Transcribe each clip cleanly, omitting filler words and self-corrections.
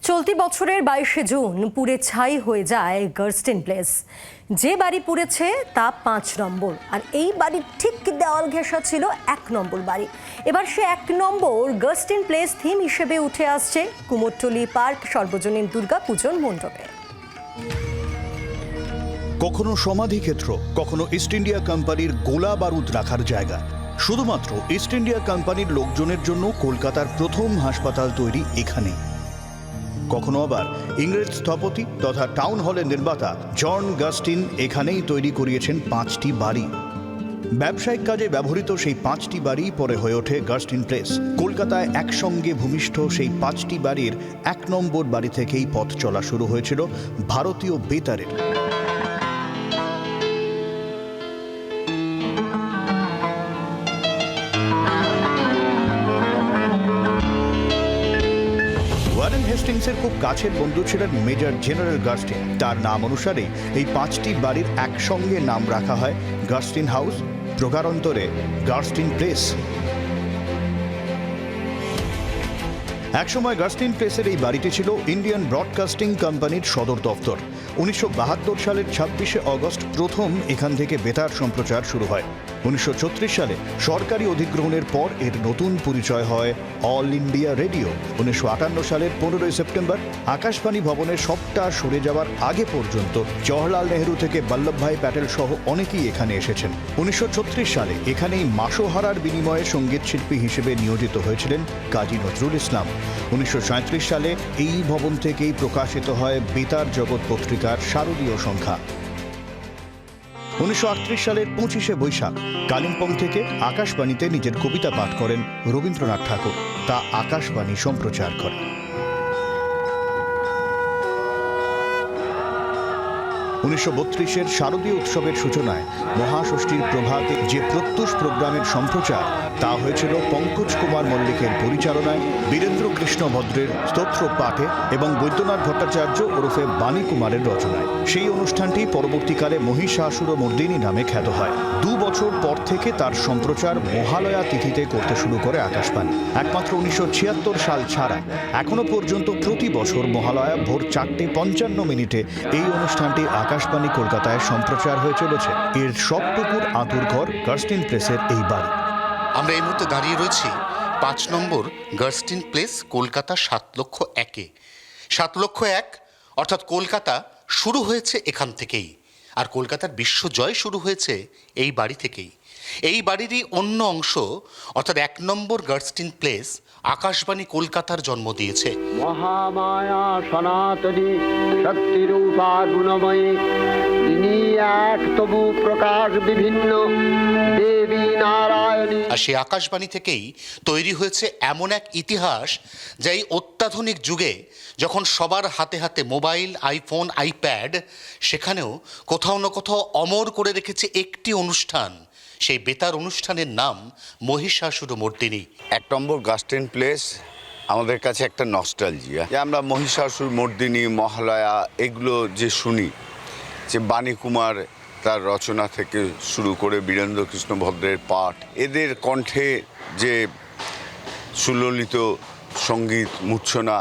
চলতি বছরের 22শে জুন পুড়ে ছাই হয়ে যায় গার্স্টিন প্লেস। যে বাড়ি পুড়েছে তা 5 নম্বর, আর এই বাড়ির ঠিক দেওয়াল ঘেঁষা ছিল 1 নম্বর বাড়ি। এবার সে 1 নম্বর গার্স্টিন প্লেস থিম হিসেবে উঠে আসছে কুমোরটুলি পার্ক সর্বজনীন দুর্গা পূজন মণ্ডপে। কখনো সমাধিক্ষেত্র, কখনো ইস্ট ইন্ডিয়া কোম্পানির গোলা বারুদ রাখার জায়গা। শুধুমাত্র ইস্ট ইন্ডিয়া কোম্পানির লোকজনের জন্য কলকাতার প্রথম হাসপাতাল তৈরি এখানে। কখনো আবার ইংরেজ স্থপতি তথা টাউন হলের নির্মাতা জন গাস্টিন এখানেই তৈরি করিয়েছেন 5টি বাড়ি। ব্যবসায়িক কাজে ব্যবহৃত সেই 5টি বাড়ি পরে হয়ে ওঠে গাস্টিন প্লেস। কলকাতায় একসঙ্গে ভূমিষ্ঠ সেই 5টি বাড়ির 1 নম্বর বাড়ি থেকেই পথ চলা শুরু হয়েছিল ভারতীয় বেতারের। ওয়ারেন হেস্টিংসের খুব কাছের বন্ধু ছিলেন মেজর জেনারেল গাস্টিন। তার নাম অনুসারে এই 5টি বাড়ির একসঙ্গে নাম রাখা হয় গাস্টিন হাউস, প্রকারান্তরে গাস্টিন প্লেস। একসময় গাস্টিন প্লেসের এই বাড়িটি ছিল ইন্ডিয়ান ব্রডকাস্টিং কোম্পানির সদর দপ্তর। 1972 সালের 26শে অগস্ট প্রথম এখান থেকে বেতার সম্প্রচার শুরু হয়। 1936 সালে সরকারি অধিগ্রহণের পর এর নতুন পরিচয় হয় অল ইন্ডিয়া রেডিও। 1958 সালের 15ই সেপ্টেম্বর আকাশবাণী ভবনের সবটা সরে যাওয়ার আগে পর্যন্ত জওহরলাল নেহরু থেকে বল্লভভাই প্যাটেল সহ অনেকেই এখানে এসেছেন। 1936 সালে এখানেই মাসোহারার বিনিময়ে সঙ্গীত শিল্পী হিসেবে নিয়োজিত হয়েছিলেন কাজী নজরুল ইসলাম। 1937 সালে এই ভবন থেকেই প্রকাশিত হয় বেতার জগৎ পত্রিকার শারদীয় সংখ্যা। 1938 সালের 25শে বৈশাখ কালিম্পং থেকে আকাশবাণীতে নিজের কবিতা পাঠ করেন রবীন্দ্রনাথ ঠাকুর। তা আকাশবাণী সম্প্রচার করে। 1932-এর শারদীয় উৎসবের সূচনায় মহাষষ্ঠীর প্রভাতে যে প্রত্যুষ প্রোগ্রামের সম্প্রচার তা হয়েছিল পঙ্কজ কুমার মল্লিকের পরিচালনায়, বীরেন্দ্র কৃষ্ণ ভদ্রের স্তোত্র পাঠে এবং বৈদ্যনাথ ভট্টাচার্য ওরফে বাণী কুমারের রচনায়। সেই অনুষ্ঠানটি পরবর্তীকালে মহিষাসুরমর্দিনী নামে খ্যাত হয়। 2 বছর পর থেকে তার সম্প্রচার মহালয়া তিথিতে করতে শুরু করে আকাশবাণী। একমাত্র 1976 সাল ছাড়া এখনো পর্যন্ত প্রতি বছর মহালয়া ভোর 4:55 এই অনুষ্ঠানটি আকাশবাণী কলকাতায় সম্প্রচার হয়ে চলেছে। এর সবটুকুর আঁতুড়ঘর গাস্টিন প্লেসের এই বাড়ি। আমরা এই মুহূর্তে দাঁড়িয়ে রয়েছি 5 নম্বর গাস্টিন প্লেস, কলকাতা 7,01,000। 7,01,000 অর্থাৎ কলকাতা শুরু হয়েছে এখান থেকেই, আর কলকাতার বিশ্বজয় শুরু হয়েছে এই বাড়ি থেকেই। এই বাড়িরই অন্য অংশ অর্থাৎ 1 নম্বর গাস্টিন প্লেস আকাশবাণী কলকাতার জন্ম দিয়েছে। মহামায়া সনাতনী শক্তিরূপা গুণময়ী, তিনি এক তবু প্রকাশ বিভিন্ন দেবী নারায়ণী। আর সেই আকাশবাণী থেকেই তৈরি হয়েছে এমন এক ইতিহাস যা এই অত্যাধুনিক যুগে যখন সবার হাতে হাতে মোবাইল, আইফোন, আইপ্যাড, সেখানেও কোথাও না কোথাও অমর করে রেখেছে একটি অনুষ্ঠান। সেই বেতার অনুষ্ঠানের নাম মহিষাসুরমর্দিনী। 1 নম্বর গাস্টিন প্লেস আমাদের কাছে একটা নস্টালজিয়া, যে আমরা মহিষাসুরমর্দিনী, মহালয়া এগুলো যে শুনি, যে বাণী কুমার তার রচনা থেকে শুরু করে বীরেন্দ্র কৃষ্ণ ভদ্রের পাঠ, এদের কণ্ঠে যে সুললিত সঙ্গীত, মূর্ছনা,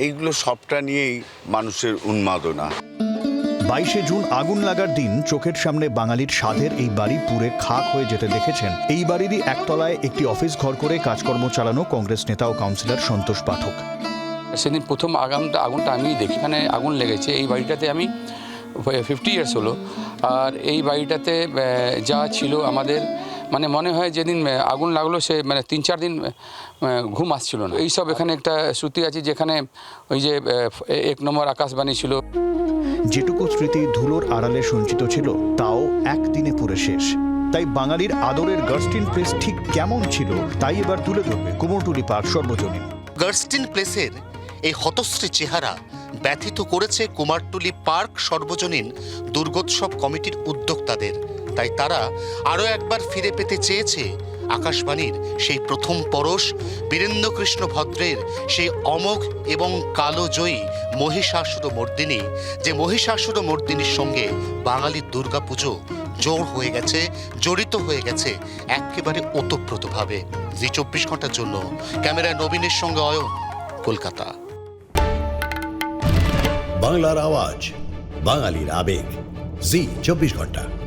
এইগুলো সবটা নিয়েই মানুষের উন্মাদনা। 22শে জুন আগুন লাগার দিন চোখের সামনে বাঙালির স্বাদের এই বাড়ি পুড়ে খাক হয়ে যেতে দেখেছেন এই বাড়িরই একতলায় একটি অফিস ঘর করে কাজকর্ম চালানো কংগ্রেস নেতা ও কাউন্সিলর সন্তোষ পাঠক। সেদিন প্রথম আগুনটা আমিই দেখি। এখানে আগুন লেগেছে এই বাড়িটাতে, আমি 50 ইয়ার্স হলো। আর এই বাড়িটাতে যা ছিল আমাদের, মানে মনে হয় যেদিন আগুন লাগলো সে 3-4 দিন ঘুম আসছিল না। এইসব এখানে একটা শ্রুতি আছে, যেখানে ওই যে 1 নম্বর আকাশবাণী ছিল। যেটুকু স্মৃতি ধুলোর আড়ালে সঞ্চিত ছিল তাও একদিনে পুরে শেষ। তাই বাঙালির আদরের গাস্টিন প্লেস ঠিক কেমন ছিল তাই এবার তুলে ধরবে কুমোরটুলি পার্ক সর্বজনীন। গাস্টিন প্লেসের এই হতশ্রী চেহারা ব্যথিত করেছে কুমারটুলি পার্ক সর্বজনীন দুর্গোৎসব কমিটির উদ্যোক্তাদের। তাই তারা আরও একবার ফিরে পেতে চেয়েছে আকাশবাণীর সেই প্রথম পরশ, বীরেন্দ্র কৃষ্ণ ভদ্রের সেই অমোঘ এবং কালোজয়ী মহিষাসুরমর্দিনী, যে মহিষাসুরমর্দিনীর সঙ্গে বাঙালির দুর্গাপুজো জড়িত হয়ে গেছে একেবারে ওতপ্রোতভাবে। জি 24 ঘন্টার জন্য ক্যামেরায় নবীনের সঙ্গে অয়ন, কলকাতা। বাংলার আওয়াজ, বাঙালির আবেগ, জি 24 ঘন্টা।